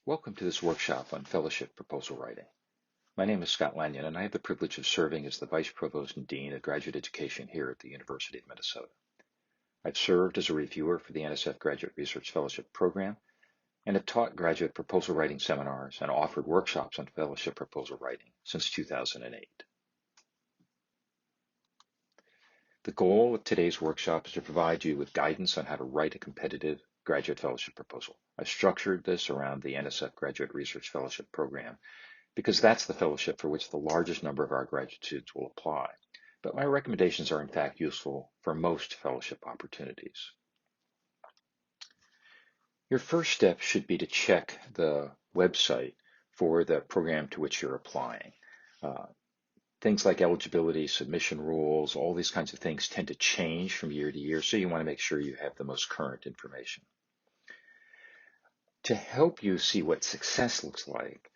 Welcome to this workshop on fellowship proposal writing. My name is Scott Lanyon, and I have the privilege of serving as the Vice Provost and Dean of Graduate Education here at the University of Minnesota. I've served as a reviewer for the NSF Graduate Research Fellowship Program and have taught graduate proposal writing seminars and offered workshops on fellowship proposal writing since 2008. The goal of today's workshop is to provide you with guidance on how to write a competitive graduate fellowship proposal. I've structured this around the NSF Graduate Research Fellowship Program because that's the fellowship for which the largest number of our graduate students will apply. But my recommendations are in fact useful for most fellowship opportunities. Your first step should be to check the website for the program to which you're applying. Things like eligibility, submission rules, all these kinds of things tend to change from year to year, so you want to make sure you have the most current information. To help you see what success looks like,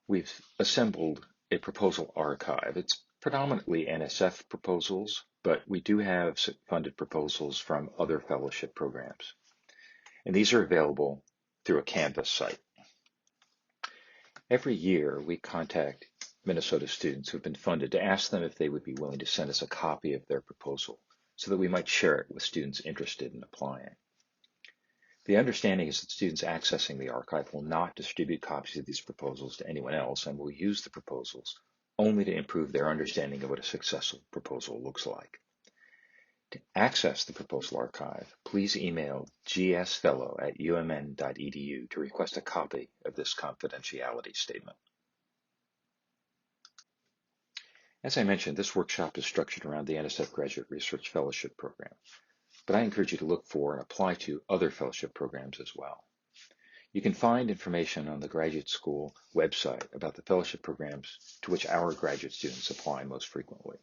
we've assembled a proposal archive. It's predominantly NSF proposals, but we do have funded proposals from other fellowship programs. And these are available through a Canvas site. Every year, we contact Minnesota students who've been funded to ask them if they would be willing to send us a copy of their proposal so that we might share it with students interested in applying. The understanding is that students accessing the archive will not distribute copies of these proposals to anyone else and will use the proposals only to improve their understanding of what a successful proposal looks like. To access the proposal archive, please email gsfellow@umn.edu to request a copy of this confidentiality statement. As I mentioned, this workshop is structured around the NSF Graduate Research Fellowship Program, but I encourage you to look for and apply to other fellowship programs as well. You can find information on the graduate school website about the fellowship programs to which our graduate students apply most frequently.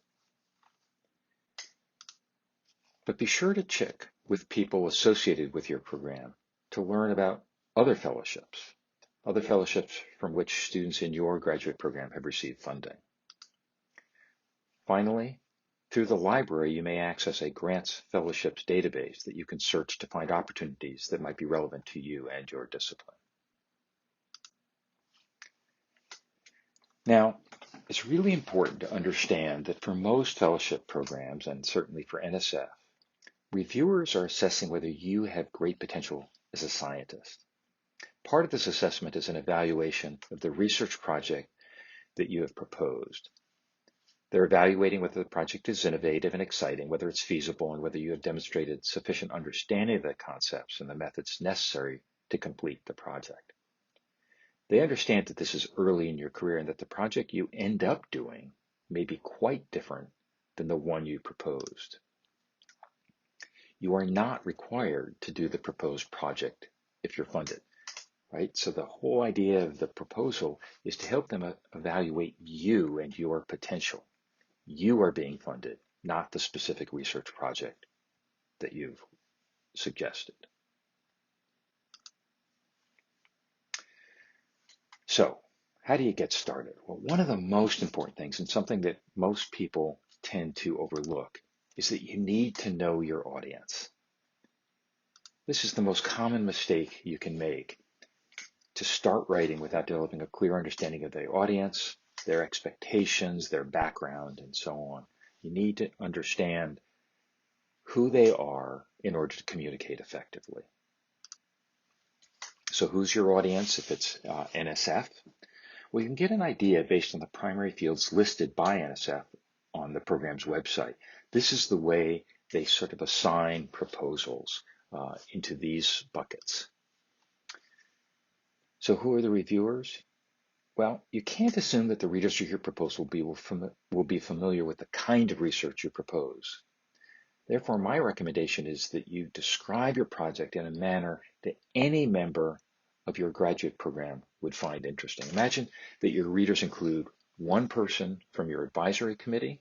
But be sure to check with people associated with your program to learn about other fellowships from which students in your graduate program have received funding. Finally, through the library, you may access a grants fellowships database that you can search to find opportunities that might be relevant to you and your discipline. Now, it's really important to understand that for most fellowship programs, and certainly for NSF, reviewers are assessing whether you have great potential as a scientist. Part of this assessment is an evaluation of the research project that you have proposed. They're evaluating whether the project is innovative and exciting, whether it's feasible, and whether you have demonstrated sufficient understanding of the concepts and the methods necessary to complete the project. They understand that this is early in your career and that the project you end up doing may be quite different than the one you proposed. You are not required to do the proposed project if you're funded, right? So the whole idea of the proposal is to help them evaluate you and your potential. You are being funded, not the specific research project that you've suggested. So, how do you get started? Well, one of the most important things, and something that most people tend to overlook, is that you need to know your audience. This is the most common mistake you can make, to start writing without developing a clear understanding of the audience, their expectations, their background, and so on. You need to understand who they are in order to communicate effectively. So who's your audience if it's NSF? Well, you can get an idea based on the primary fields listed by NSF on the program's website. This is the way they sort of assign proposals into these buckets. So who are the reviewers? Well, you can't assume that the readers of your proposal will be familiar with the kind of research you propose. Therefore, my recommendation is that you describe your project in a manner that any member of your graduate program would find interesting. Imagine that your readers include one person from your advisory committee,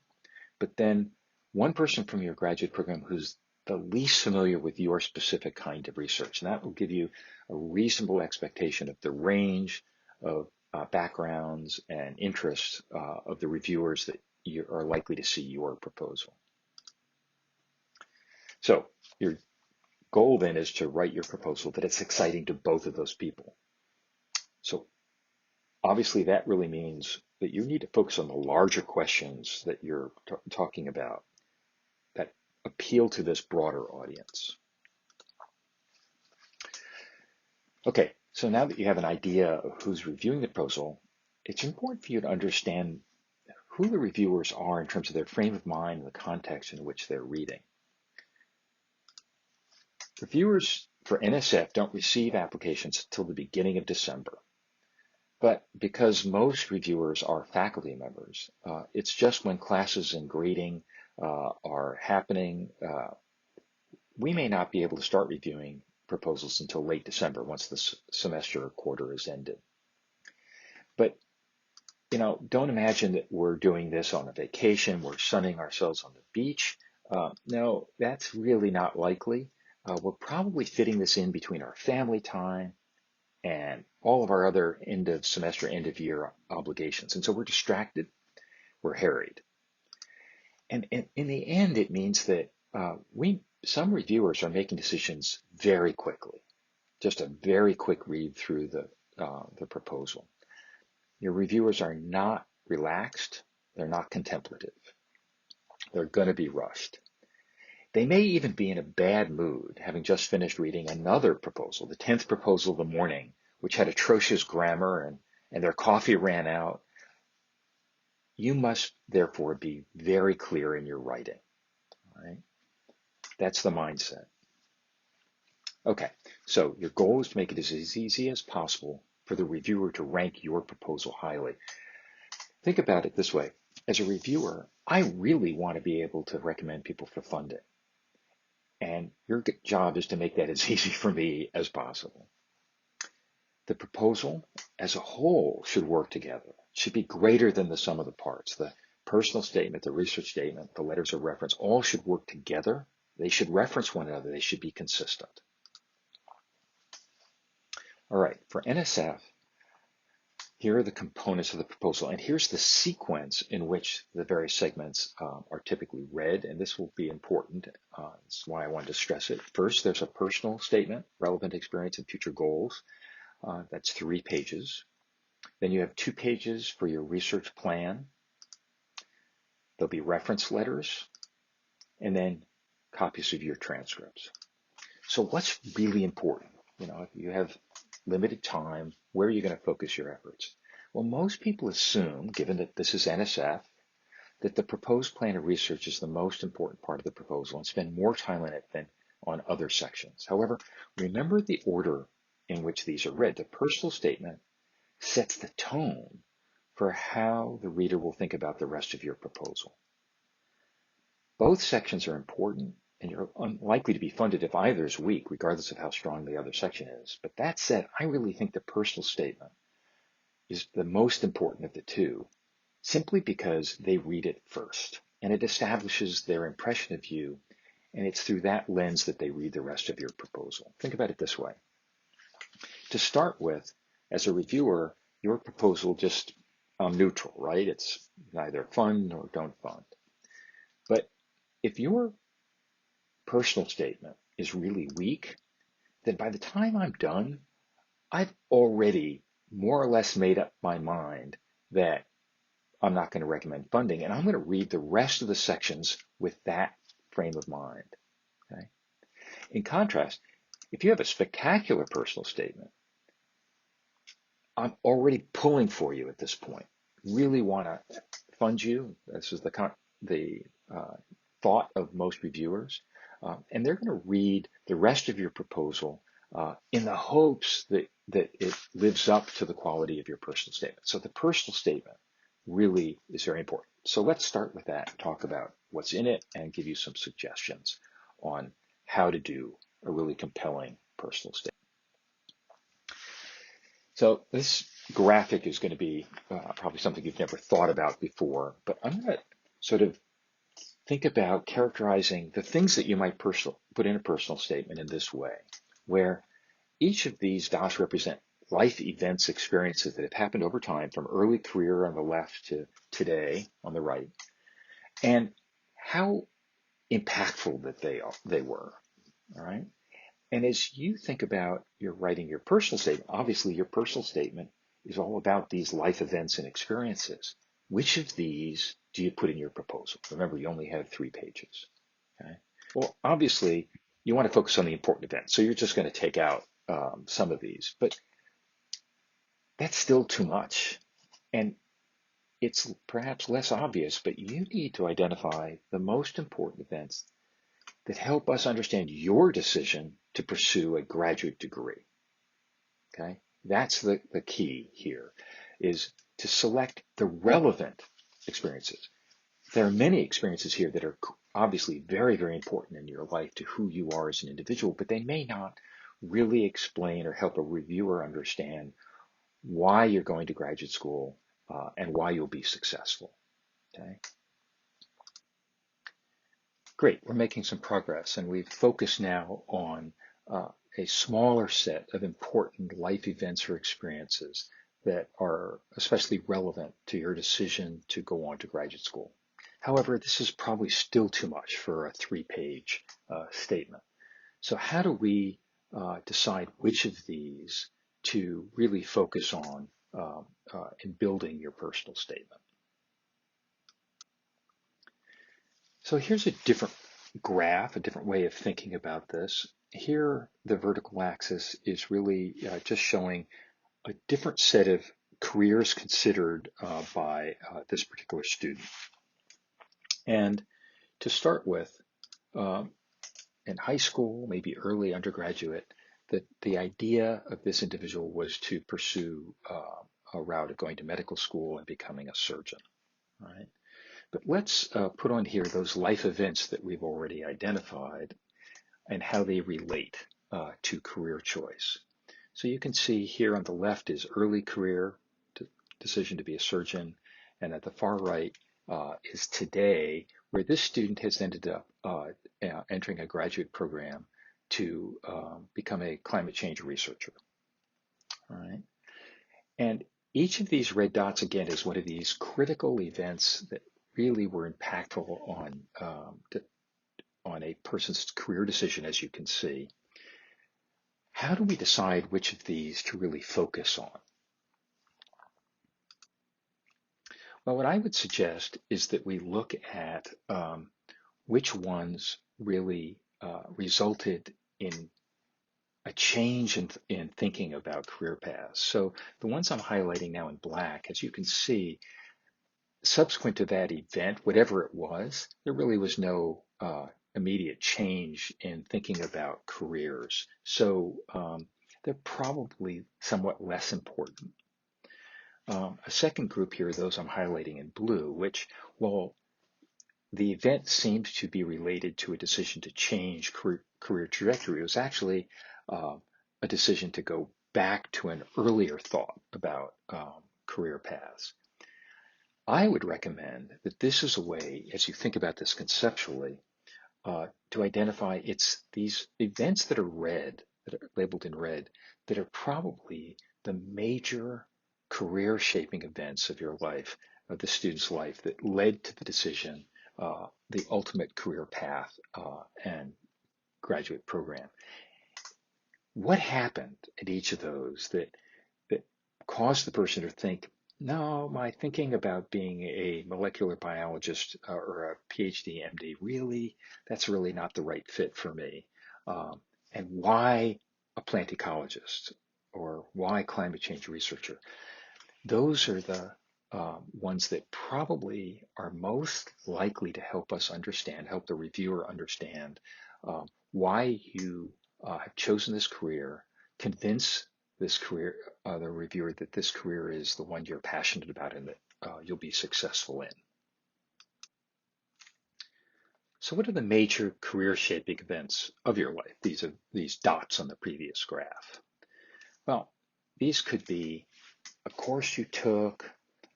but then one person from your graduate program who's the least familiar with your specific kind of research. And that will give you a reasonable expectation of the range of backgrounds and interests of the reviewers that you are likely to see your proposal. So your goal then is to write your proposal that it's exciting to both of those people. So obviously that really means that you need to focus on the larger questions that you're talking about that appeal to this broader audience. Okay, so now that you have an idea of who's reviewing the proposal, it's important for you to understand who the reviewers are in terms of their frame of mind and the context in which they're reading. Reviewers for NSF don't receive applications until the beginning of December. But because most reviewers are faculty members, it's just when classes and grading are happening, we may not be able to start reviewing proposals until late December once the semester or quarter is ended. But don't imagine that we're doing this on a vacation, we're sunning ourselves on the beach. No, that's really not likely. We're probably fitting this in between our family time and all of our other end of semester, end of year obligations. And so we're distracted, we're harried. And in the end, it means that some reviewers are making decisions very quickly, just a very quick read through the proposal. Your reviewers are not relaxed, they're not contemplative. They're going to be rushed. They may even be in a bad mood, having just finished reading another proposal, the 10th proposal of the morning, which had atrocious grammar and their coffee ran out. You must therefore be very clear in your writing. All right? That's the mindset. Okay, so your goal is to make it as easy as possible for the reviewer to rank your proposal highly. Think about it this way. As a reviewer, I really want to be able to recommend people for funding. And your job is to make that as easy for me as possible. The proposal as a whole should work together. It should be greater than the sum of the parts. The personal statement, the research statement, the letters of reference, all should work together. They should reference one another. They should be consistent. All right, for NSF, here are the components of the proposal, and here's the sequence in which the various segments are typically read, and this will be important. That's why I wanted to stress it. First, there's a personal statement, relevant experience and future goals. That's 3 pages. Then you have 2 pages for your research plan. There'll be reference letters, and then copies of your transcripts. So what's really important? If you have limited time, where are you going to focus your efforts? Well, most people assume, given that this is NSF, that the proposed plan of research is the most important part of the proposal and spend more time on it than on other sections. However, remember the order in which these are read. The personal statement sets the tone for how the reader will think about the rest of your proposal. Both sections are important, and you're unlikely to be funded if either is weak, regardless of how strong the other section is. But that said, I really think the personal statement is the most important of the two, simply because they read it first, and it establishes their impression of you, and it's through that lens that they read the rest of your proposal. Think about it this way. To start with, as a reviewer, your proposal just neutral, right? It's neither fund nor don't fund. But if your personal statement is really weak, then by the time I'm done, I've already more or less made up my mind that I'm not going to recommend funding, and I'm going to read the rest of the sections with that frame of mind. Okay? In contrast, if you have a spectacular personal statement, I'm already pulling for you at this point. Really want to fund you. This is the thought of most reviewers. And they're going to read the rest of your proposal in the hopes that it lives up to the quality of your personal statement. So the personal statement really is very important. So let's start with that, talk about what's in it, and give you some suggestions on how to do a really compelling personal statement. So this graphic is going to be probably something you've never thought about before, but I'm going to sort of think about characterizing the things that you might put in a personal statement in this way, where each of these dots represent life events, experiences that have happened over time, from early career on the left to today on the right, and how impactful that they were. All right. And as you think about your writing your personal statement, obviously your personal statement is all about these life events and experiences. Which of these do you put in your proposal? Remember, you only have 3 pages. Okay. Well, obviously, you want to focus on the important events, so you're just going to take out some of these, but that's still too much. And it's perhaps less obvious, but you need to identify the most important events that help us understand your decision to pursue a graduate degree. Okay, that's the key here, is to select the relevant experiences. There are many experiences here that are obviously very, very important in your life to who you are as an individual, but they may not really explain or help a reviewer understand why you're going to graduate school and why you'll be successful. Okay. Great, we're making some progress, and we've focused now on a smaller set of important life events or experiences that are especially relevant to your decision to go on to graduate school. However, this is probably still too much for a 3-page statement. So how do we decide which of these to really focus on in building your personal statement? So here's a different graph, a different way of thinking about this. Here, the vertical axis is really just showing a different set of careers considered by this particular student. And to start with, in high school, maybe early undergraduate, the idea of this individual was to pursue a route of going to medical school and becoming a surgeon. All right? But let's put on here those life events that we've already identified and how they relate to career choice. So you can see here on the left is early career decision to be a surgeon, and at the far right is today, where this student has ended up entering a graduate program to become a climate change researcher. All right, and each of these red dots again is one of these critical events that really were impactful on a person's career decision, as you can see. How do we decide which of these to really focus on? Well, what I would suggest is that we look at which ones really resulted in a change in thinking about career paths. So the ones I'm highlighting now in black, as you can see, subsequent to that event, whatever it was, there really was no immediate change in thinking about careers. So they're probably somewhat less important. A second group here are those I'm highlighting in blue, which, while the event seems to be related to a decision to change career trajectory, it was actually a decision to go back to an earlier thought about career paths. I would recommend that this is a way, as you think about this conceptually, to identify these events that are red, that are labeled in red, that are probably the major career shaping events of your life, of the student's life, that led to the decision, the ultimate career path and graduate program. What happened at each of those that caused the person to think, no, my thinking about being a molecular biologist or a PhD, MD, that's really not the right fit for me. And why a plant ecologist or why climate change researcher? Those are the ones that probably are most likely to help us understand, help the reviewer understand why you have chosen this career, convince this career, the reviewer, that this career is the one you're passionate about and that you'll be successful in. So what are the major career shaping events of your life? These are these dots on the previous graph. Well, these could be a course you took,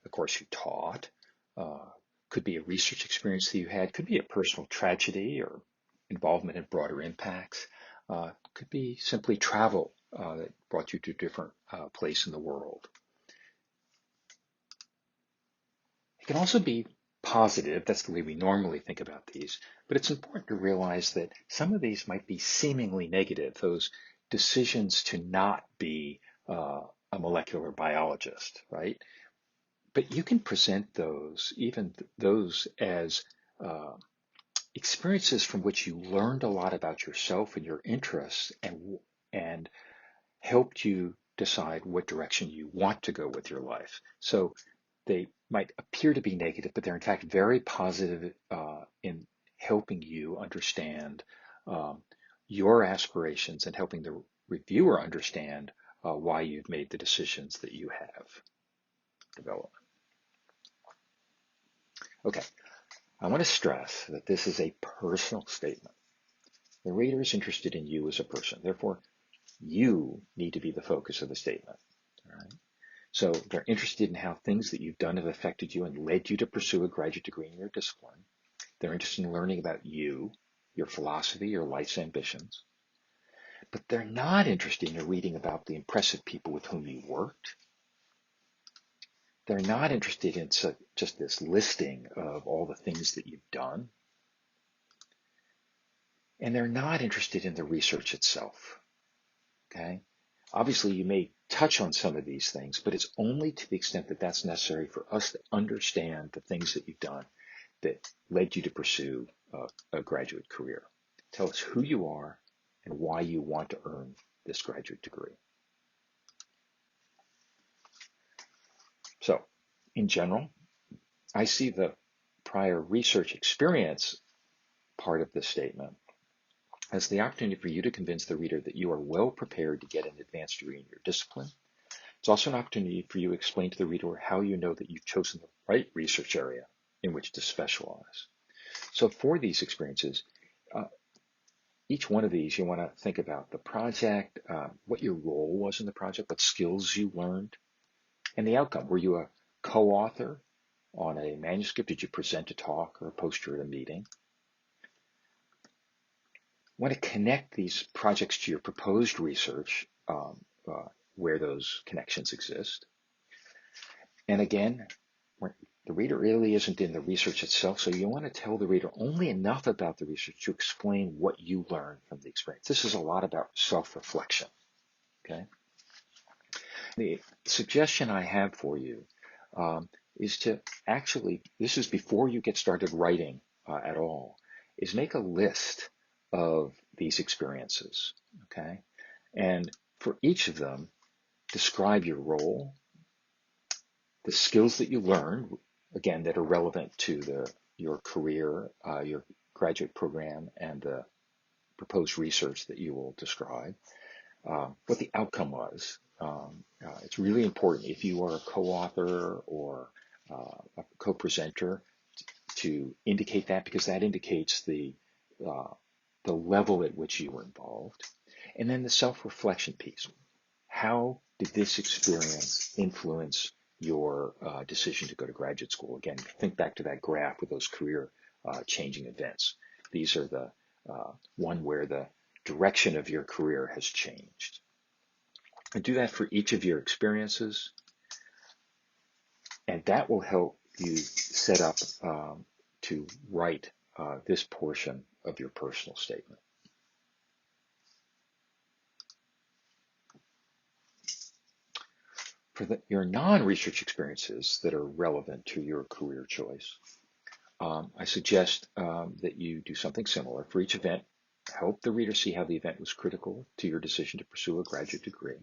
a course you taught, could be a research experience that you had, could be a personal tragedy or involvement in broader impacts, could be simply travel that brought you to a different place in the world. It can also be positive, that's the way we normally think about these, but it's important to realize that some of these might be seemingly negative, those decisions to not be a molecular biologist, right? But you can present those, even those, as experiences from which you learned a lot about yourself and your interests, and helped you decide what direction you want to go with your life. So they might appear to be negative, but they're in fact very positive in helping you understand your aspirations and helping the reviewer understand why you've made the decisions that you have developed. Okay, I want to stress that this is a personal statement. The reader is interested in you as a person. Therefore, you need to be the focus of the statement. All right? So they're interested in how things that you've done have affected you and led you to pursue a graduate degree in your discipline. They're interested in learning about you, your philosophy, your life's ambitions. But they're not interested in reading about the impressive people with whom you worked. They're not interested in just this listing of all the things that you've done. And they're not interested in the research itself. Okay? Obviously, you may touch on some of these things, but it's only to the extent that that's necessary for us to understand the things that you've done that led you to pursue a graduate career. Tell us who you are and why you want to earn this graduate degree. So, in general, I see the prior research experience part of this statement as the opportunity for you to convince the reader that you are well prepared to get an advanced degree in your discipline. It's also an opportunity for you to explain to the reader how you know that you've chosen the right research area in which to specialize. So for these experiences, each one of these, you want to think about the project, what your role was in the project, what skills you learned, and the outcome. Were you a co-author on a manuscript? Did you present a talk or a poster at a meeting? Want to connect these projects to your proposed research where those connections exist. And again, the reader really isn't in the research itself, so you want to tell the reader only enough about the research to explain what you learned from the experience. This is a lot about self-reflection. Okay. The suggestion I have for you is to actually, this is before you get started writing at all, is make a list of these experiences, okay? And for each of them, describe your role, the skills that you learned, again, that are relevant to your career, your graduate program, and the proposed research that you will describe, what the outcome was. It's really important if you are a co-author or a co-presenter to indicate that, because that indicates the level at which you were involved. And then the self-reflection piece. How did this experience influence your decision to go to graduate school? Again, think back to that graph with those career changing events. These are the one where the direction of your career has changed. And do that for each of your experiences. And that will help you set up to write this portion of your personal statement. For your non-research experiences that are relevant to your career choice, I suggest that you do something similar. For each event, help the reader see how the event was critical to your decision to pursue a graduate degree.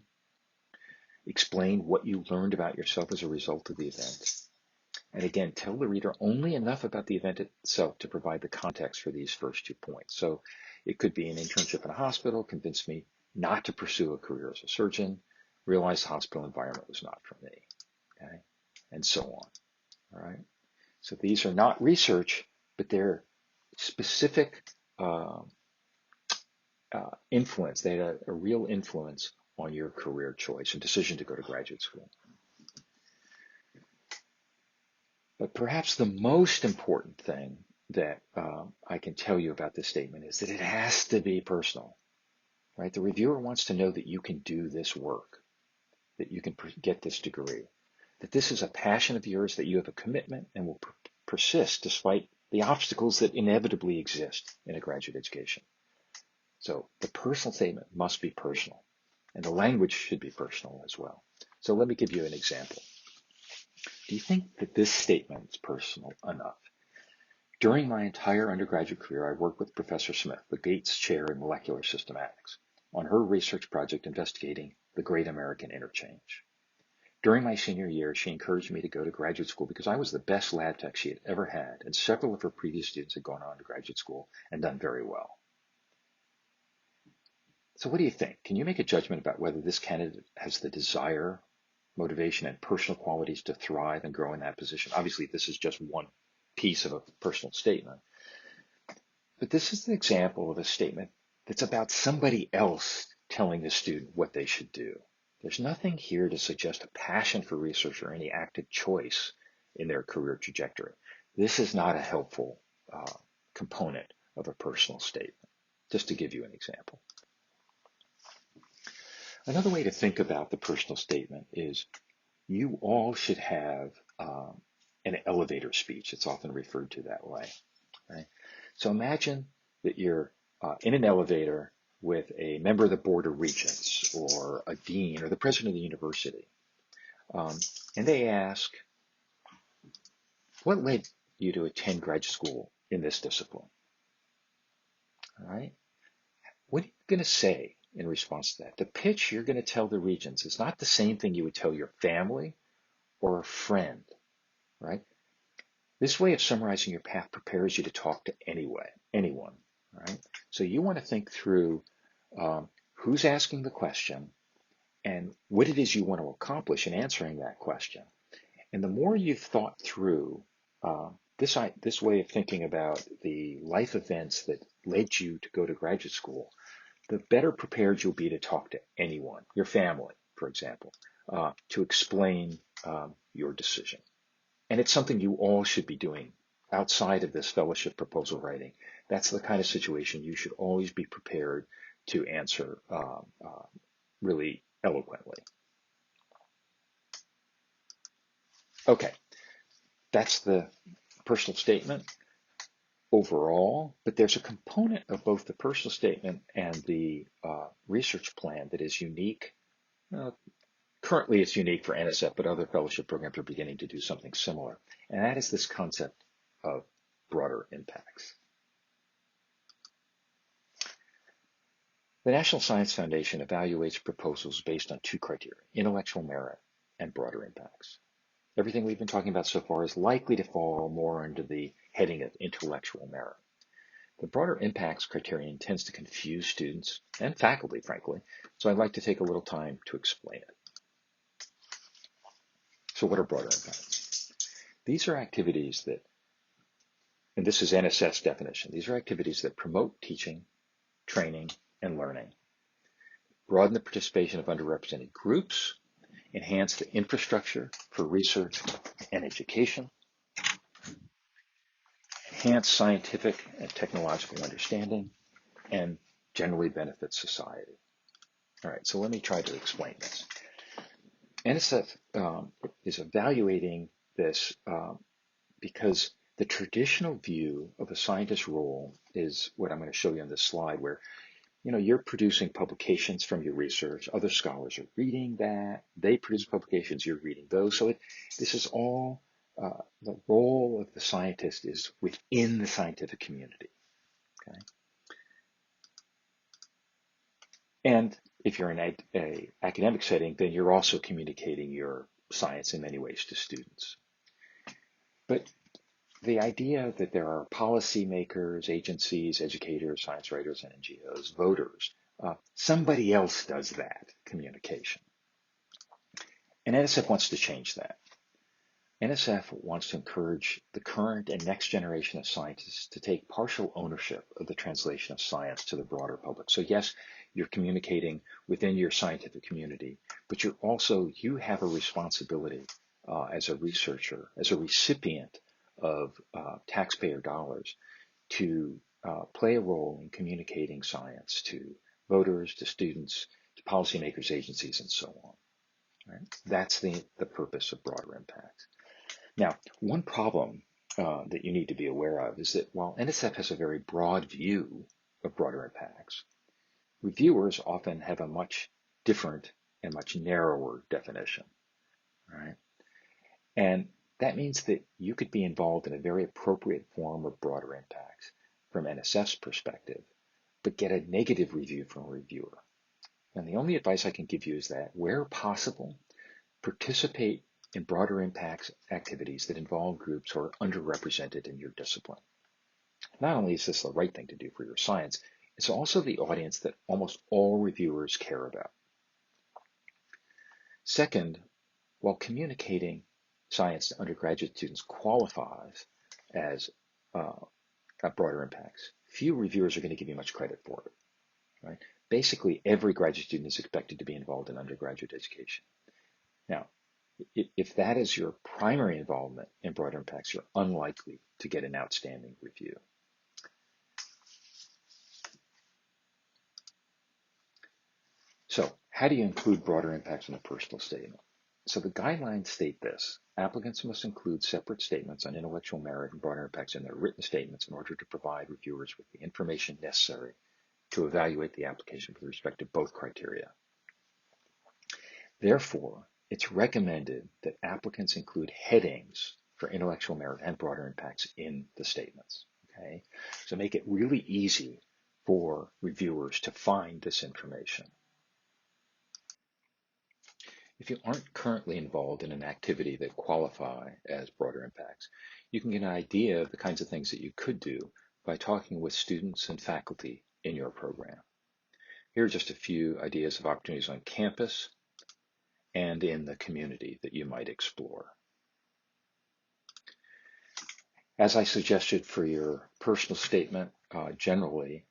Explain what you learned about yourself as a result of the event. And again, tell the reader only enough about the event itself to provide the context for these first 2 points. So it could be an internship in a hospital convinced me not to pursue a career as a surgeon, realized the hospital environment was not for me, okay, and so on, all right? So these are not research, but they're specific influence. They had a real influence on your career choice and decision to go to graduate school. But perhaps the most important thing that I can tell you about this statement is that it has to be personal, right? The reviewer wants to know that you can do this work, that you can get this degree, that this is a passion of yours, that you have a commitment and will persist despite the obstacles that inevitably exist in a graduate education. So the personal statement must be personal, and the language should be personal as well. So let me give you an example. Do you think that this statement is personal enough? During my entire undergraduate career, I worked with Professor Smith, the Gates Chair in Molecular Systematics, on her research project investigating the Great American Interchange. During my senior year, she encouraged me to go to graduate school because I was the best lab tech she had ever had, and several of her previous students had gone on to graduate school and done very well. So what do you think? Can you make a judgment about whether this candidate has the desire, motivation, and personal qualities to thrive and grow in that position? Obviously, this is just one piece of a personal statement, but this is an example of a statement that's about somebody else telling the student what they should do. There's nothing here to suggest a passion for research or any active choice in their career trajectory. This is not a helpful component of a personal statement, just to give you an example. Another way to think about the personal statement is you all should have an elevator speech. It's often referred to that way. Right? So imagine that you're in an elevator with a member of the Board of Regents or a dean or the president of the university. And they ask, what led you to attend graduate school in this discipline? All right? What are you going to say in response to that? The pitch you're going to tell the regents is not the same thing you would tell your family or a friend, right? This way of summarizing your path prepares you to talk to anyone, right? So you want to think through who's asking the question and what it is you want to accomplish in answering that question. And the more you've thought through this way of thinking about the life events that led you to go to graduate school, the better prepared you'll be to talk to anyone, your family, for example, to explain your decision. And it's something you all should be doing outside of this fellowship proposal writing. That's the kind of situation you should always be prepared to answer really eloquently. Okay, that's the personal statement overall, but there's a component of both the personal statement and the research plan that is unique. Currently, it's unique for NSF, but other fellowship programs are beginning to do something similar. And that is this concept of broader impacts. The National Science Foundation evaluates proposals based on two criteria: intellectual merit and broader impacts. Everything we've been talking about so far is likely to fall more under the heading of intellectual merit. The broader impacts criterion tends to confuse students and faculty, frankly, so I'd like to take a little time to explain it. So what are broader impacts? These are activities that, and this is NSF's definition, these are activities that promote teaching, training, and learning, broaden the participation of underrepresented groups, enhance the infrastructure for research and education, enhance scientific and technological understanding, and generally benefit society. All right, so let me try to explain this. NSF is evaluating this because the traditional view of a scientist's role is what I'm going to show you on this slide, where you're producing publications from your research. Other scholars are reading that. They produce publications. You're reading those. So this is all the role of the scientist is within the scientific community. Okay. And if you're in an academic setting, then you're also communicating your science in many ways to students. But the idea that there are policymakers, agencies, educators, science writers, and NGOs, voters, somebody else does that communication. And NSF wants to change that. NSF wants to encourage the current and next generation of scientists to take partial ownership of the translation of science to the broader public. So yes, you're communicating within your scientific community, but you have a responsibility as a researcher, as a recipient of taxpayer dollars to play a role in communicating science to voters, to students, to policymakers, agencies, and so on. Right? That's the purpose of broader impact. Now, one problem that you need to be aware of is that while NSF has a very broad view of broader impacts, reviewers often have a much different a much narrower definition, right? And that means that you could be involved in a very appropriate form of broader impacts from NSF's perspective, but get a negative review from a reviewer. And the only advice I can give you is that, where possible, participate in broader impacts activities that involve groups who are underrepresented in your discipline. Not only is this the right thing to do for your science, it's also the audience that almost all reviewers care about. Second, while communicating science to undergraduate students qualifies as broader impacts, few reviewers are going to give you much credit for it, right? Basically, every graduate student is expected to be involved in undergraduate education. Now, if that is your primary involvement in broader impacts, you're unlikely to get an outstanding review. So how do you include broader impacts in a personal statement? So the guidelines state this: applicants must include separate statements on intellectual merit and broader impacts in their written statements in order to provide reviewers with the information necessary to evaluate the application with respect to both criteria. Therefore, it's recommended that applicants include headings for intellectual merit and broader impacts in the statements, okay? So make it really easy for reviewers to find this information. If you aren't currently involved in an activity that qualify as broader impacts, you can get an idea of the kinds of things that you could do by talking with students and faculty in your program. Here are just a few ideas of opportunities on campus and in the community that you might explore. As I suggested for your personal statement, generally,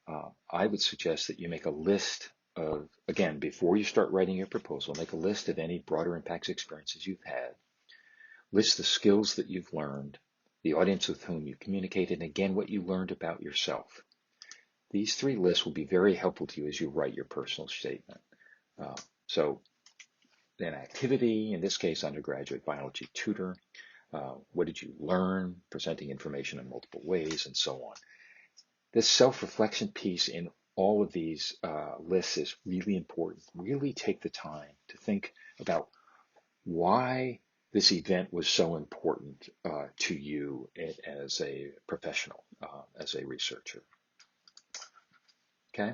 I would suggest that you make a list of, again, before you start writing your proposal, make a list of any broader impacts experiences you've had, list the skills that you've learned, the audience with whom you communicated, and again, what you learned about yourself. These three lists will be very helpful to you as you write your personal statement. So an activity, in this case, undergraduate biology tutor, what did you learn, presenting information in multiple ways, and so on. This self-reflection piece in all of these lists is really important. Really take the time to think about why this event was so important to you as a professional, as a researcher. Okay?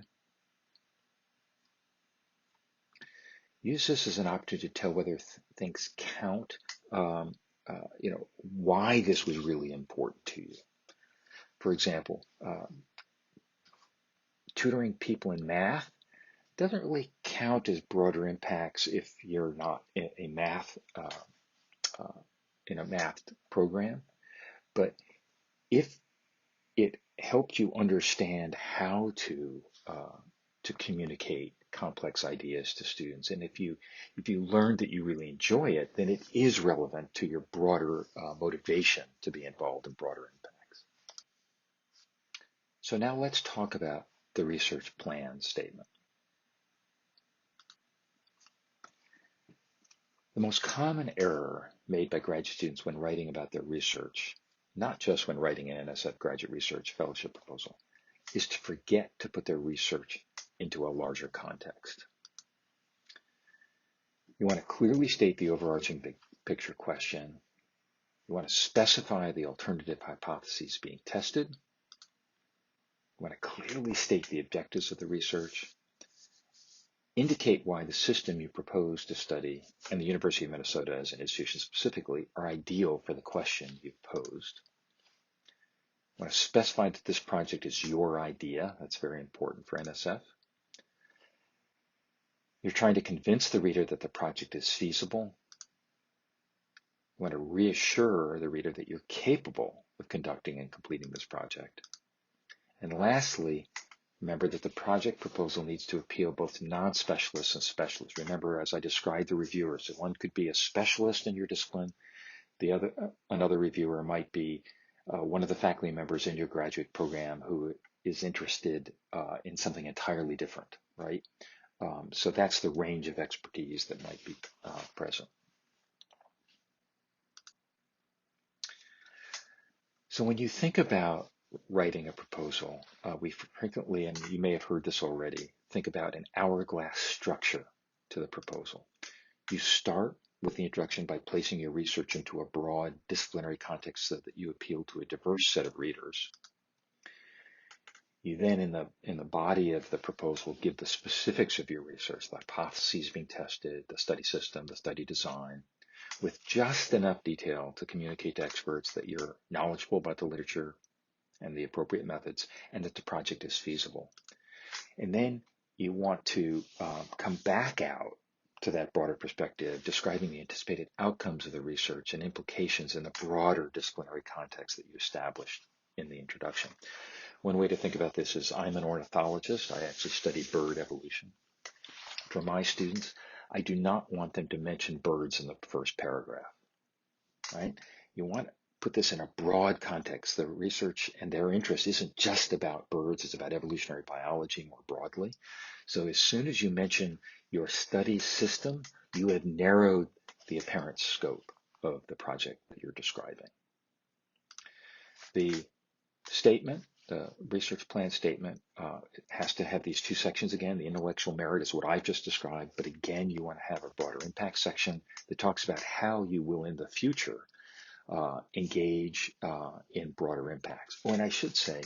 Use this as an opportunity to tell whether things count, why this was really important to you. For example, tutoring people in math doesn't really count as broader impacts if you're not in a math program, but if it helped you understand how to communicate complex ideas to students, and if you learned that you really enjoy it, then it is relevant to your broader motivation to be involved in broader impacts. So now let's talk about the research plan statement. The most common error made by graduate students when writing about their research, not just when writing an NSF graduate research fellowship proposal, is to forget to put their research into a larger context. You want to clearly state the overarching big picture question. You want to specify the alternative hypotheses being tested. You want to clearly state the objectives of the research. Indicate why the system you propose to study and the University of Minnesota as an institution specifically are ideal for the question you've posed. You want to specify that this project is your idea. That's very important for NSF. You're trying to convince the reader that the project is feasible. You want to reassure the reader that you're capable of conducting and completing this project. And lastly, remember that the project proposal needs to appeal both to non-specialists and specialists. Remember, as I described the reviewers, that one could be a specialist in your discipline. Another reviewer might be one of the faculty members in your graduate program who is interested in something entirely different, right? So that's the range of expertise that might be present. So when you think about writing a proposal, we frequently, and you may have heard this already, think about an hourglass structure to the proposal. You start with the introduction by placing your research into a broad disciplinary context so that you appeal to a diverse set of readers. You then, in the body of the proposal, give the specifics of your research, the hypotheses being tested, the study system, the study design, with just enough detail to communicate to experts that you're knowledgeable about the literature and the appropriate methods, and that the project is feasible. And then you want to come back out to that broader perspective, describing the anticipated outcomes of the research and implications in the broader disciplinary context that you established in the introduction. One way to think about this is I'm an ornithologist. I actually study bird evolution. For my students, I do not want them to mention birds in the first paragraph, right? You want to put this in a broad context. The research and their interest isn't just about birds, it's about evolutionary biology more broadly. So as soon as you mention your study system, you have narrowed the apparent scope of the project that you're describing. The statement, the research plan statement, it has to have these two sections again. The intellectual merit is what I've just described, but again, you want to have a broader impact section that talks about how you will in the future engage in broader impacts. Or, and I should say,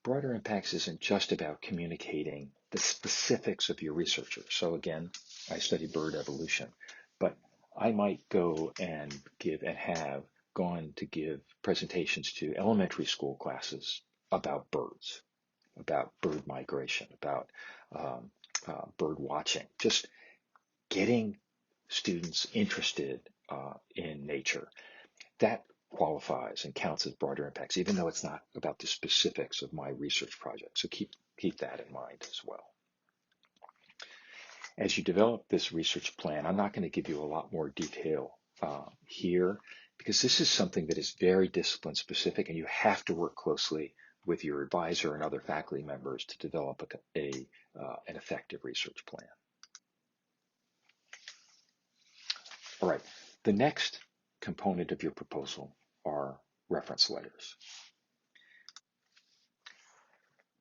broader impacts isn't just about communicating the specifics of your research. So again, I study bird evolution, but I might go and have gone to give presentations to elementary school classes about birds, about bird migration, about bird watching, just getting students interested in nature. That qualifies and counts as broader impacts, even though it's not about the specifics of my research project. So keep that in mind as well. As you develop this research plan, I'm not going to give you a lot more detail here, because this is something that is very discipline specific, and you have to work closely with your advisor and other faculty members to develop an effective research plan. All right, the next component of your proposal are reference letters.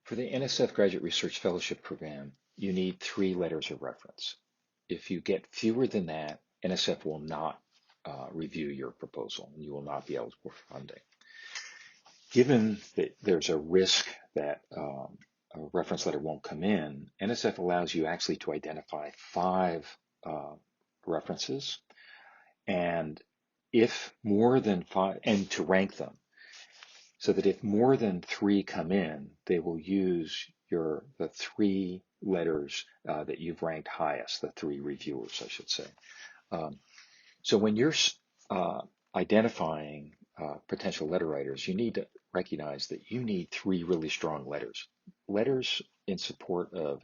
For the NSF Graduate Research Fellowship Program, you need 3 letters of reference. If you get fewer than that, NSF will not review your proposal, and you will not be eligible for funding. Given that there's a risk that a reference letter won't come in, NSF allows you actually to identify 5 references, and if more than 5, and to rank them, so that if more than 3 come in, they will use the 3 letters that you've ranked highest, the 3 reviewers, I should say. So when you're identifying potential letter writers, you need to recognize that you need 3 really strong letters. Letters in support of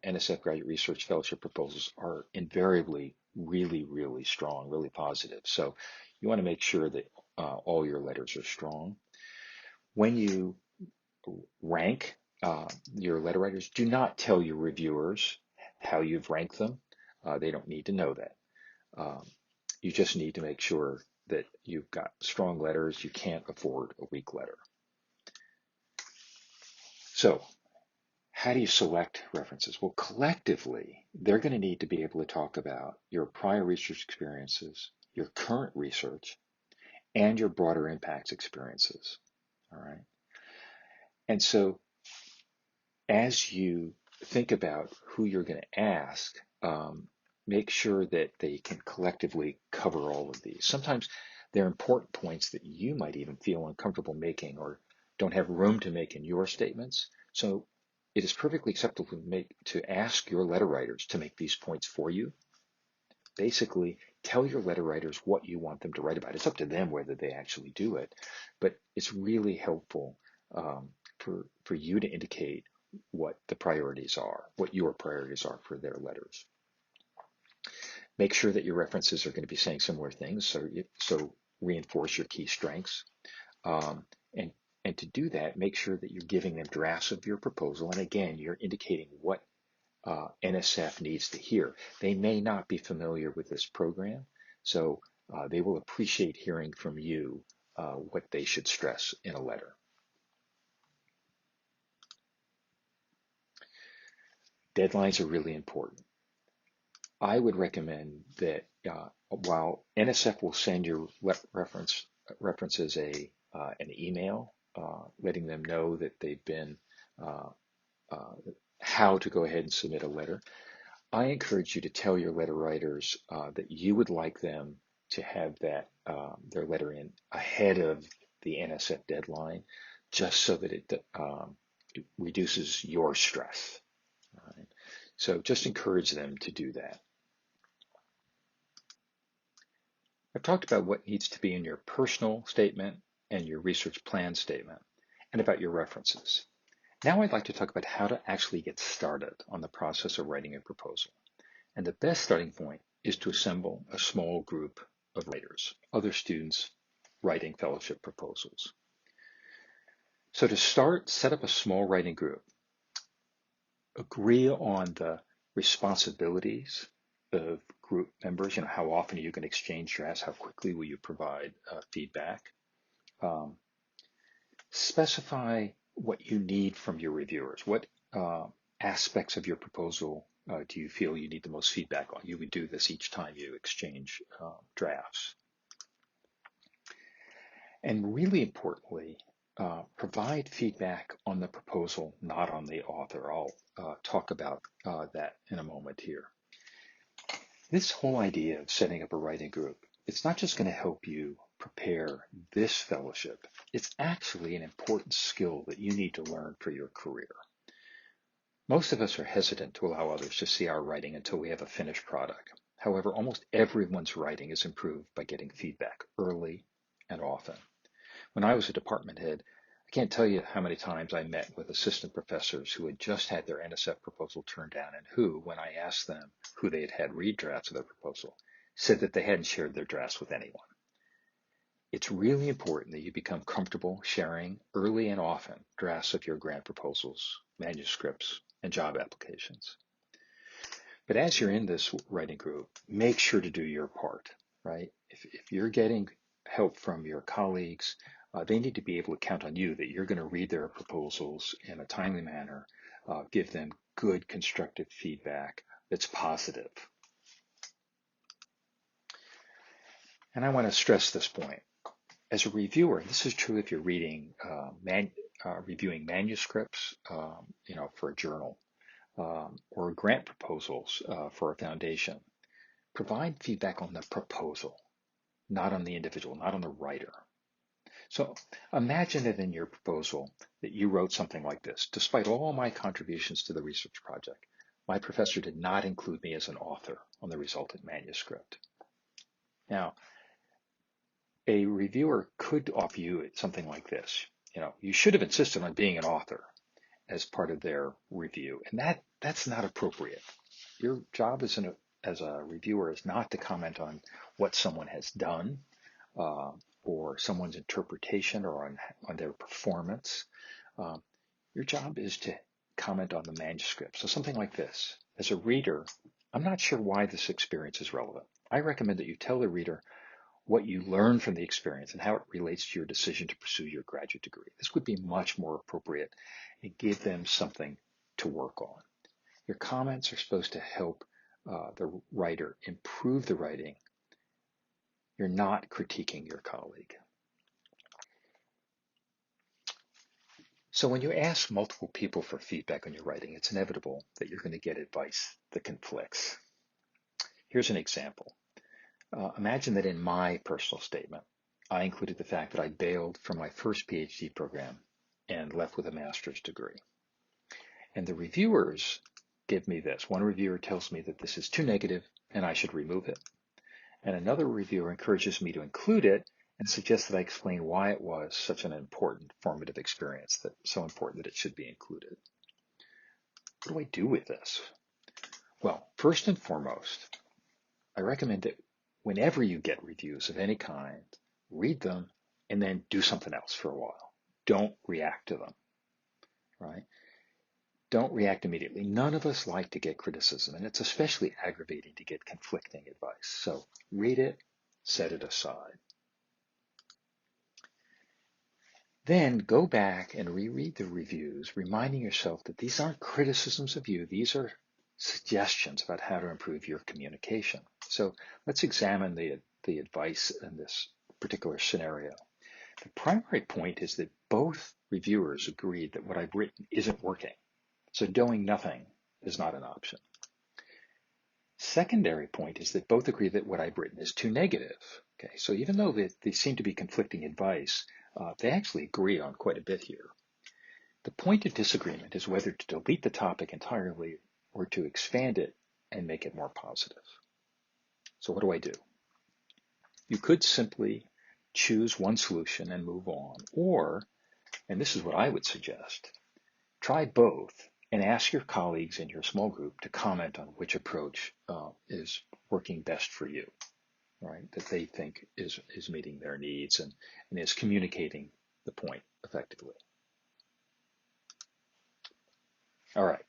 NSF Graduate Research Fellowship proposals are invariably really, really strong, really positive. So you want to make sure that all your letters are strong. When you rank your letter writers, do not tell your reviewers how you've ranked them. They don't need to know that. You just need to make sure that you've got strong letters. You can't afford a weak letter. So how do you select references? Well, collectively, they're going to need to be able to talk about your prior research experiences, your current research, and your broader impacts experiences. All right. And so as you think about who you're going to ask, make sure that they can collectively cover all of these. Sometimes they're important points that you might even feel uncomfortable making or don't have room to make in your statements. So it is perfectly acceptable to ask your letter writers to make these points for you. Basically, tell your letter writers what you want them to write about. It's up to them whether they actually do it, but it's really helpful for you to indicate what the priorities are, what your priorities are for their letters. Make sure that your references are going to be saying similar things, so reinforce your key strengths. And to do that, make sure that you're giving them drafts of your proposal, and again, you're indicating what NSF needs to hear. They may not be familiar with this program, so they will appreciate hearing from you what they should stress in a letter. Deadlines are really important. I would recommend that while NSF will send your references an email letting them know that they've been uh, how to go ahead and submit a letter, I encourage you to tell your letter writers that you would like them to have their letter in ahead of the NSF deadline, just so that it reduces your stress. Right? So just encourage them to do that. I've talked about what needs to be in your personal statement and your research plan statement, and about your references. Now I'd like to talk about how to actually get started on the process of writing a proposal. And the best starting point is to assemble a small group of writers, other students writing fellowship proposals. So to start, set up a small writing group. Agree on the responsibilities of group members. How often are you going to exchange drafts? How quickly will you provide feedback? Specify what you need from your reviewers. What aspects of your proposal do you feel you need the most feedback on? You would do this each time you exchange drafts. And really importantly, provide feedback on the proposal, not on the author. I'll talk about that in a moment here. This whole idea of setting up a writing group, it's not just going to help you prepare this fellowship, it's actually an important skill that you need to learn for your career. Most of us are hesitant to allow others to see our writing until we have a finished product. However, almost everyone's writing is improved by getting feedback early and often. When I was a department head, I can't tell you how many times I met with assistant professors who had just had their NSF proposal turned down and who, when I asked them who they had had read drafts of their proposal, said that they hadn't shared their drafts with anyone. It's really important that you become comfortable sharing early and often drafts of your grant proposals, manuscripts, and job applications. But as you're in this writing group, make sure to do your part, right? If you're getting help from your colleagues, they need to be able to count on you that you're going to read their proposals in a timely manner, give them good constructive feedback that's positive. And I want to stress this point. As a reviewer, this is true if you're reading, reviewing manuscripts, for a journal, or grant proposals for a foundation. Provide feedback on the proposal, not on the individual, not on the writer. So imagine that in your proposal that you wrote something like this: despite all my contributions to the research project, my professor did not include me as an author on the resultant manuscript. Now, a reviewer could offer you something like this. You should have insisted on being an author as part of their review, and that's not appropriate. Your job as a reviewer is not to comment on what someone has done or someone's interpretation or on their performance. Your job is to comment on the manuscript. So something like this: as a reader, I'm not sure why this experience is relevant. I recommend that you tell the reader what you learned from the experience and how it relates to your decision to pursue your graduate degree. This would be much more appropriate and give them something to work on. Your comments are supposed to help the writer improve the writing. You're not critiquing your colleague. So when you ask multiple people for feedback on your writing, it's inevitable that you're going to get advice that conflicts. Here's an example. Imagine that in my personal statement, I included the fact that I bailed from my first PhD program and left with a master's degree. And the reviewers give me this. One reviewer tells me that this is too negative and I should remove it. And another reviewer encourages me to include it and suggests that I explain why it was such an important formative experience, that so important that it should be included. What do I do with this? Well, first and foremost, I recommend that whenever you get reviews of any kind, read them and then do something else for a while. Don't react to them, right? Don't react immediately. None of us like to get criticism, and it's especially aggravating to get conflicting advice. So read it, set it aside. Then go back and reread the reviews, reminding yourself that these aren't criticisms of you. These are suggestions about how to improve your communication. So let's examine the advice in this particular scenario. The primary point is that both reviewers agreed that what I've written isn't working. So doing nothing is not an option. Secondary point is that both agree that what I've written is too negative. Okay, so even though they seem to be conflicting advice, they actually agree on quite a bit here. The point of disagreement is whether to delete the topic entirely or to expand it and make it more positive. So what do I do? You could simply choose one solution and move on, or, and this is what I would suggest, try both and ask your colleagues in your small group to comment on which approach is working best for you, right? That they think is meeting their needs and is communicating the point effectively. All right.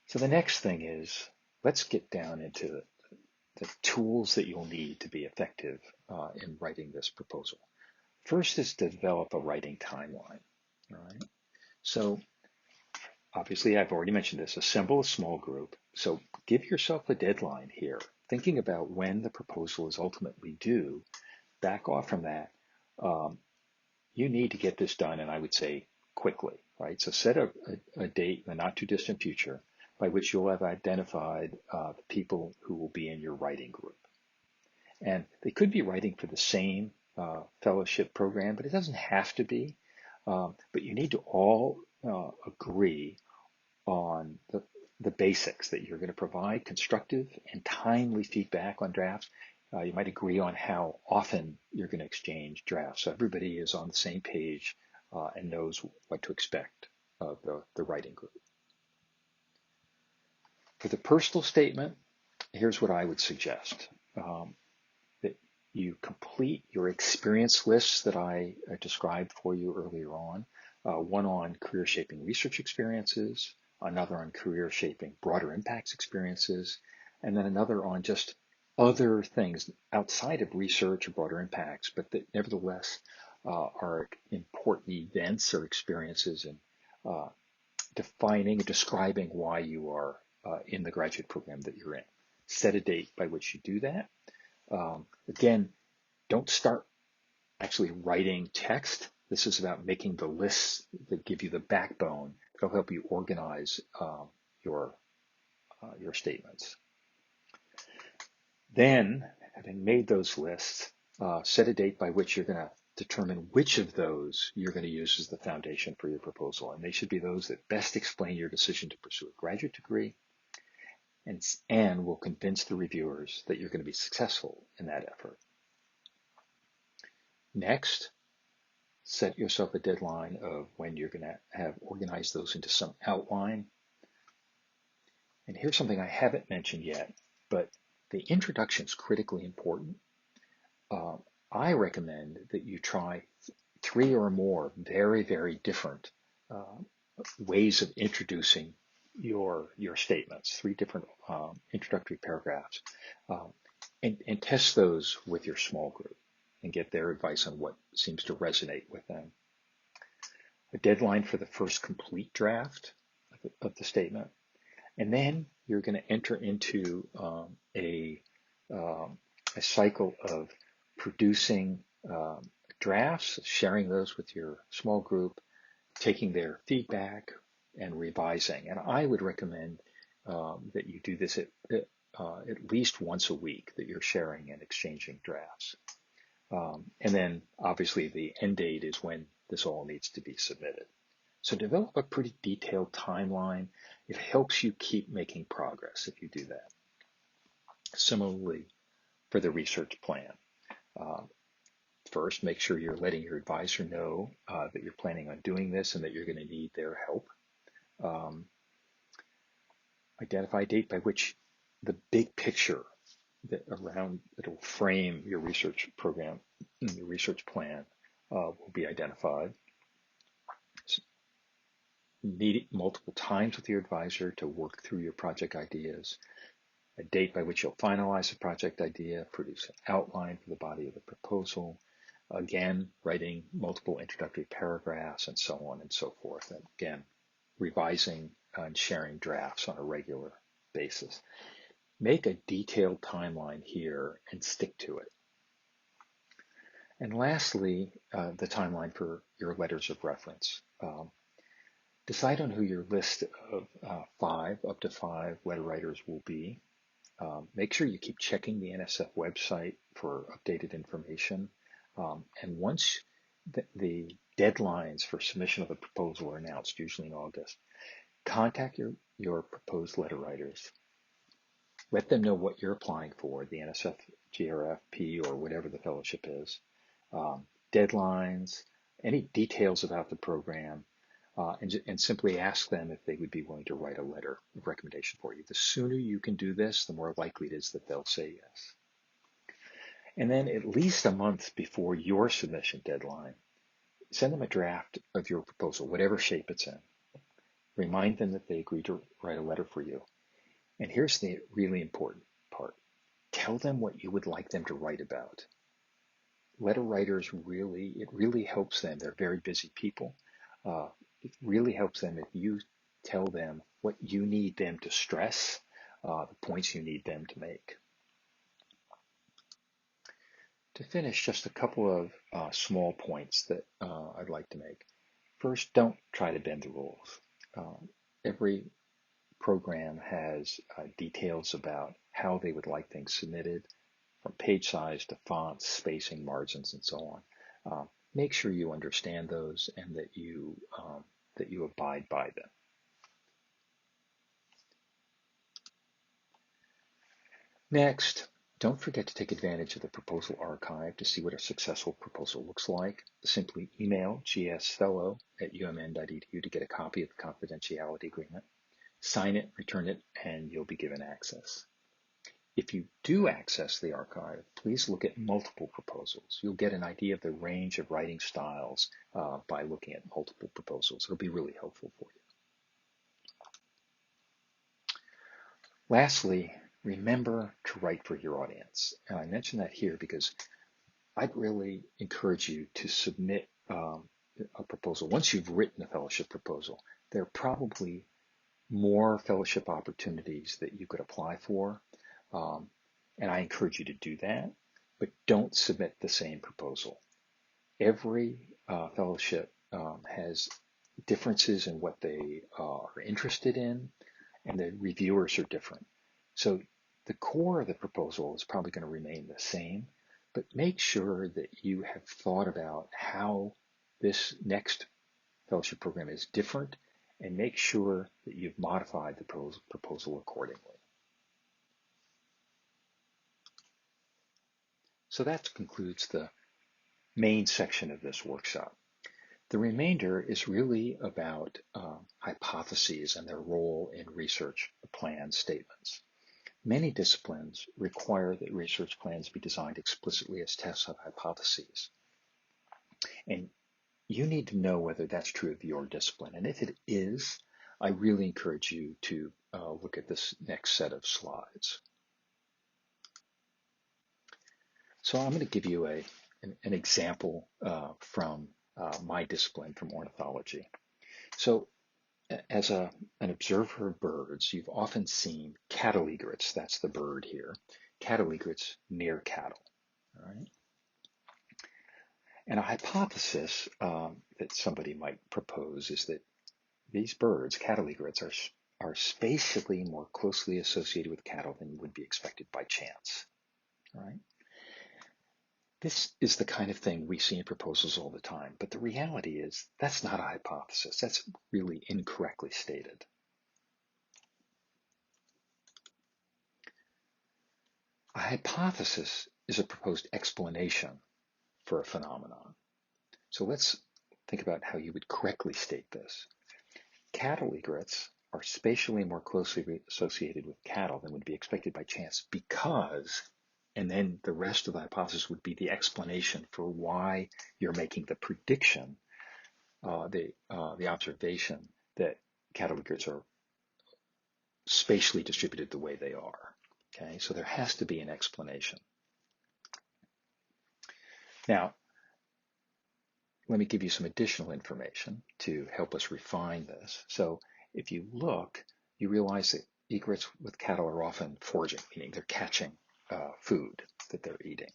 So the next thing is, let's get down into the tools that you'll need to be effective in writing this proposal. First is to develop a writing timeline. All right. So obviously, I've already mentioned this, assemble a small group. So give yourself a deadline here. Thinking about when the proposal is ultimately due, back off from that. You need to get this done, and I would say quickly, right? So set a date in the not too distant future by which you'll have identified the people who will be in your writing group. And they could be writing for the same fellowship program, but it doesn't have to be. But you need to all agree on the basics, that you're going to provide constructive and timely feedback on drafts. You might agree on how often you're going to exchange drafts, so everybody is on the same page and knows what to expect of the writing group. For the personal statement, here's what I would suggest. That you complete your experience lists that I described for you earlier on, one on career shaping research experiences, another on career shaping broader impacts experiences, and then another on just other things outside of research or broader impacts, but that nevertheless are important events or experiences in defining and describing why you are in the graduate program that you're in. Set a date by which you do that. Again, don't start actually writing text. This is about making the lists that give you the backbone that'll help you organize your statements. Then, having made those lists, set a date by which you're going to determine which of those you're going to use as the foundation for your proposal. And they should be those that best explain your decision to pursue a graduate degree and will convince the reviewers that you're going to be successful in that effort. Next, set yourself a deadline of when you're going to have organized those into some outline. And here's something I haven't mentioned yet, but the introduction is critically important. I recommend that you try 3 or more very, very different ways of introducing your statements, 3 different introductory paragraphs, and test those with your small group and get their advice on what seems to resonate with them. A deadline for the first complete draft of the statement, and then you're going to enter into a cycle of producing drafts, sharing those with your small group, taking their feedback and revising. And I would recommend that you do this at least once a week, that you're sharing and exchanging drafts. And then obviously the end date is when this all needs to be submitted. So develop a pretty detailed timeline. It helps you keep making progress if you do that. Similarly, for the research plan, first, make sure you're letting your advisor know that you're planning on doing this and that you're going to need their help. Identify a date by which the big picture that will frame your research program, your research plan, will be identified. Meet multiple times with your advisor to work through your project ideas. A date by which you'll finalize the project idea, produce an outline for the body of the proposal. Again, writing multiple introductory paragraphs and so on and so forth. And again, revising and sharing drafts on a regular basis. Make a detailed timeline here and stick to it. And lastly, the timeline for your letters of reference. Decide on who your list of up to five letter writers will be. Make sure you keep checking the NSF website for updated information. And once the deadlines for submission of the proposal are announced, usually in August, contact your proposed letter writers. Let them know what you're applying for, the NSF GRFP or whatever the fellowship is, deadlines, any details about the program, and simply ask them if they would be willing to write a letter of recommendation for you. The sooner you can do this, the more likely it is that they'll say yes. And then at least a month before your submission deadline, send them a draft of your proposal, whatever shape it's in. Remind them that they agreed to write a letter for you. And here's the really important part. Tell them what you would like them to write about. Letter writers it really helps them. They're very busy people. It really helps them if you tell them what you need them to stress, the points you need them to make. To finish, just a couple of small points that I'd like to make. First, don't try to bend the rules. Every program has details about how they would like things submitted, from page size to fonts, spacing, margins, and so on. Make sure you understand those and that you abide by them. Next, don't forget to take advantage of the proposal archive to see what a successful proposal looks like. Simply email gsfellow@umn.edu to get a copy of the confidentiality agreement. Sign it, return it, and you'll be given access. If you do access the archive, please look at multiple proposals. You'll get an idea of the range of writing styles by looking at multiple proposals. It'll be really helpful for you. Lastly, remember to write for your audience. And I mention that here because I'd really encourage you to submit a proposal. Once you've written a fellowship proposal, there are probably more fellowship opportunities that you could apply for. And I encourage you to do that, but don't submit the same proposal. Every fellowship has differences in what they are interested in, and the reviewers are different. So the core of the proposal is probably going to remain the same, but make sure that you have thought about how this next fellowship program is different, and make sure that you've modified the proposal accordingly. So that concludes the main section of this workshop. The remainder is really about hypotheses and their role in research plan statements. Many disciplines require that research plans be designed explicitly as tests of hypotheses. And you need to know whether that's true of your discipline. And if it is, I really encourage you to look at this next set of slides. So I'm going to give you an example from my discipline, from ornithology. So as an observer of birds, you've often seen cattle egrets, that's the bird here, cattle egrets near cattle. All right? And a hypothesis that somebody might propose is that these birds, cattle egrets, are spatially more closely associated with cattle than would be expected by chance. All right? This is the kind of thing we see in proposals all the time, but the reality is that's not a hypothesis. That's really incorrectly stated. A hypothesis is a proposed explanation for a phenomenon. So let's think about how you would correctly state this. Cattle egrets are spatially more closely associated with cattle than would be expected by chance because, and then the rest of the hypothesis would be the explanation for why you're making the prediction, the observation that cattle egrets are spatially distributed the way they are. Okay, so there has to be an explanation. Now, let me give you some additional information to help us refine this. So if you look, you realize that egrets with cattle are often foraging, meaning they're catching food that they're eating.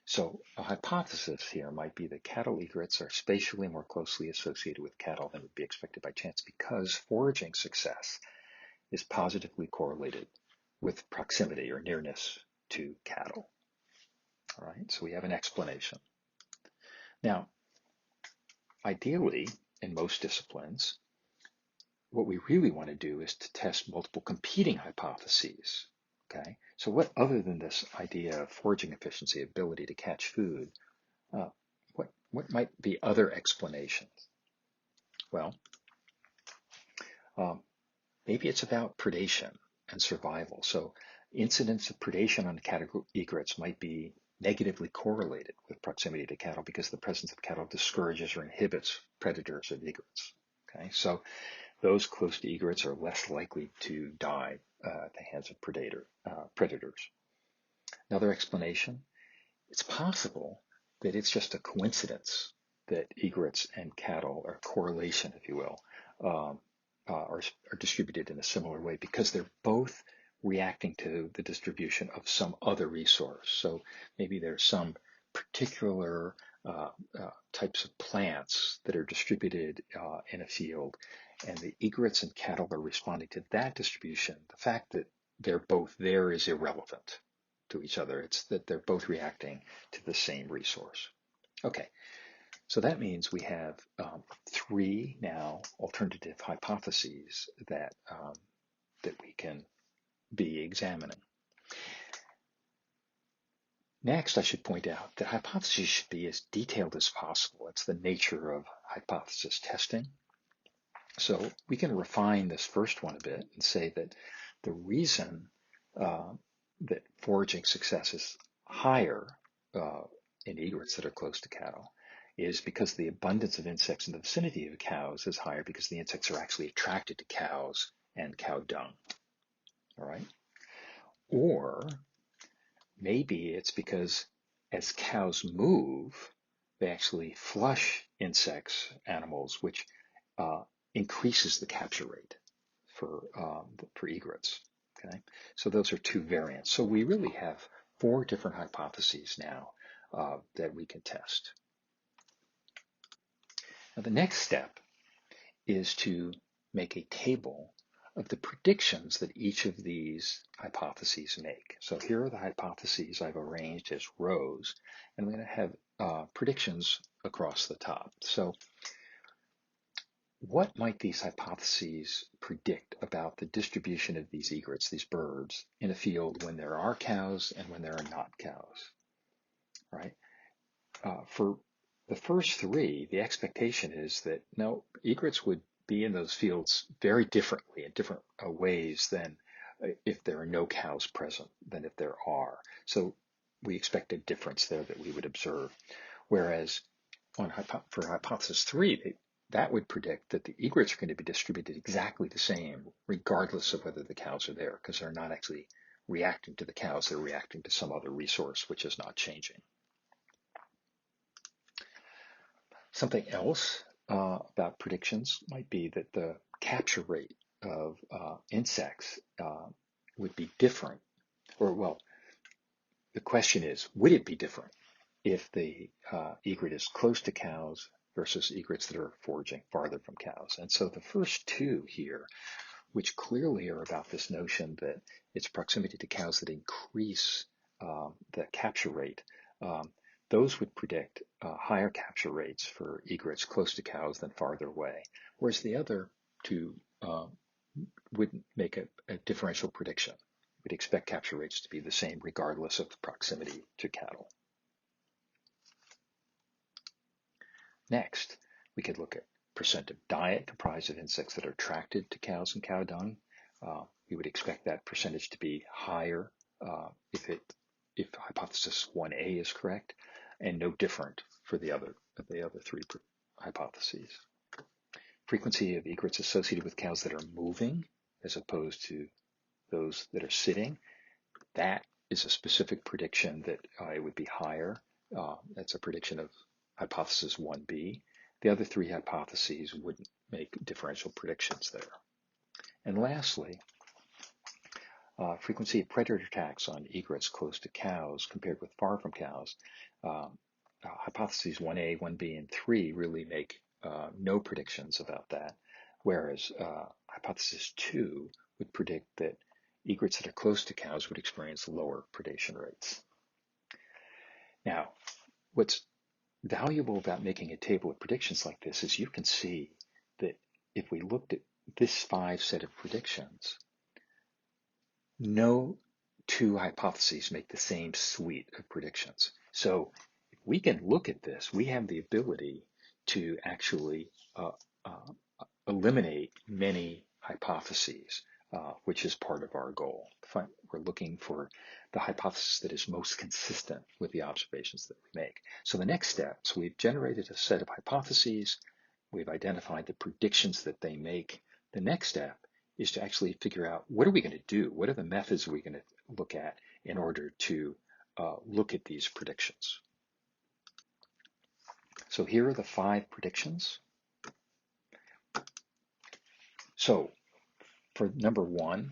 So a hypothesis here might be that cattle egrets are spatially more closely associated with cattle than would be expected by chance because foraging success is positively correlated with proximity or nearness to cattle. All right, so we have an explanation. Now, ideally, in most disciplines, what we really want to do is to test multiple competing hypotheses. Okay, so what other than this idea of foraging efficiency, ability to catch food, what might be other explanations? Well, maybe it's about predation and survival. So incidents of predation on cattle egrets might be negatively correlated with proximity to cattle because the presence of cattle discourages or inhibits predators of egrets. Okay, so those close to egrets are less likely to die at the hands of predators. Another explanation, it's possible that it's just a coincidence that egrets and cattle, or correlation, if you will, are distributed in a similar way because they're both reacting to the distribution of some other resource. So maybe there's some particular types of plants that are distributed in a field, and the egrets and cattle are responding to that distribution. The fact that they're both there is irrelevant to each other. It's that they're both reacting to the same resource. Okay, so that means we have three now alternative hypotheses that we can be examining. Next, I should point out that hypotheses should be as detailed as possible. It's the nature of hypothesis testing. So we can refine this first one a bit and say that the reason that foraging success is higher in egrets that are close to cattle is because the abundance of insects in the vicinity of cows is higher because the insects are actually attracted to cows and cow dung. All right? Or maybe it's because as cows move, they actually flush insects, animals, which increases the capture rate for egrets. Okay, so those are two variants. So we really have four different hypotheses now that we can test. Now the next step is to make a table of the predictions that each of these hypotheses make. So here are the hypotheses I've arranged as rows, and I'm going to have predictions across the top. So what might these hypotheses predict about the distribution of these egrets, these birds, in a field when there are cows and when there are not cows, right? For the first three, the expectation is that no, egrets would be in those fields very differently in different ways than if there are no cows present than if there are. So we expect a difference there that we would observe. Whereas for hypothesis three, that would predict that the egrets are going to be distributed exactly the same, regardless of whether the cows are there, because they're not actually reacting to the cows, they're reacting to some other resource which is not changing. Something else about predictions might be that the capture rate of insects would be different, or well, the question is, would it be different if the egret is close to cows versus egrets that are foraging farther from cows? And so the first two here, which clearly are about this notion that it's proximity to cows that increase the capture rate, those would predict higher capture rates for egrets close to cows than farther away, whereas the other two wouldn't make a differential prediction. We'd expect capture rates to be the same regardless of the proximity to cattle. Next, we could look at percent of diet comprised of insects that are attracted to cows and cow dung. We would expect that percentage to be higher if hypothesis 1A is correct, and no different for the other three hypotheses. Frequency of egrets associated with cows that are moving as opposed to those that are sitting, that is a specific prediction that it would be higher. That's a prediction of hypothesis 1B. The other three hypotheses wouldn't make differential predictions there. And lastly, frequency of predator attacks on egrets close to cows compared with far from cows. Hypotheses 1A, 1B, and 3 really make no predictions about that, whereas hypothesis 2 would predict that egrets that are close to cows would experience lower predation rates. Now, what's valuable about making a table of predictions like this is you can see that if we looked at this 5 set of predictions, no two hypotheses make the same suite of predictions. So if we can look at this, we have the ability to actually eliminate many hypotheses, which is part of our goal. We're looking for the hypothesis that is most consistent with the observations that we make. So the next steps, we've generated a set of hypotheses, we've identified the predictions that they make. The next step is to actually figure out what are we going to do? What are the methods we're going to look at in order to look at these predictions? So here are the 5 predictions. So for number 1,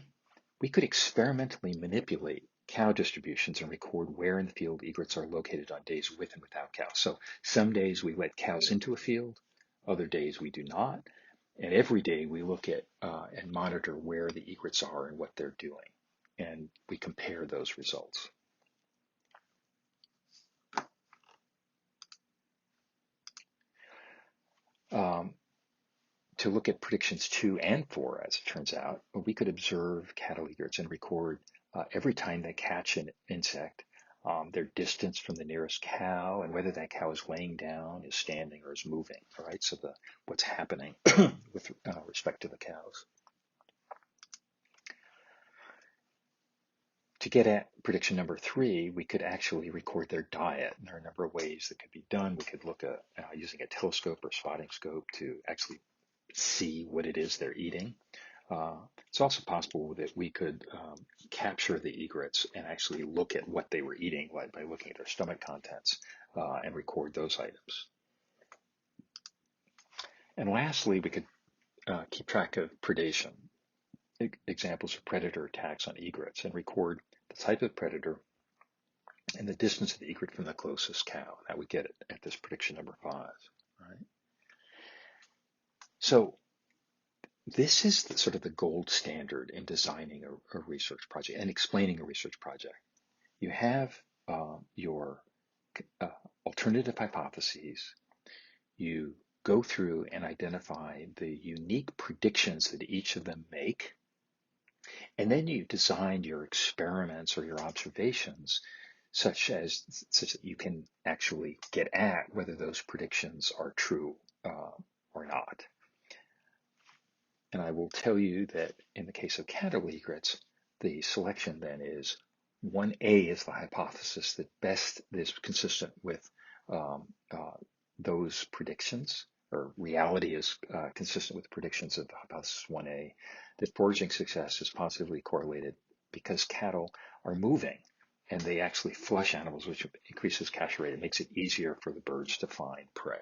we could experimentally manipulate cow distributions and record where in the field egrets are located on days with and without cows. So some days we let cows into a field, other days we do not. And every day we look at and monitor where the egrets are and what they're doing. And we compare those results. To look at predictions 2 and 4, as it turns out, we could observe cattle egrets and record every time they catch an insect, their distance from the nearest cow, and whether that cow is laying down, is standing, or is moving. All right, so what's happening with respect to the cows. To get at prediction number 3, we could actually record their diet. And there are a number of ways that could be done. We could look at using a telescope or spotting scope to actually see what it is they're eating. It's also possible that we could capture the egrets and actually look at what they were eating by looking at their stomach contents and record those items. And lastly, we could keep track of predation, examples of predator attacks on egrets, and record the type of predator and the distance of the egret from the closest cow. That we get it at this prediction number 5. Right? So this is sort of the gold standard in designing a research project and explaining a research project. You have your alternative hypotheses. You go through and identify the unique predictions that each of them make. And then you design your experiments or your observations such that you can actually get at whether those predictions are true or not. And I will tell you that in the case of cattle egrets, the selection then is 1A is the hypothesis that best is consistent with those predictions, or reality is consistent with predictions of the hypothesis 1A, that foraging success is positively correlated because cattle are moving and they actually flush animals, which increases capture rate. It makes it easier for the birds to find prey.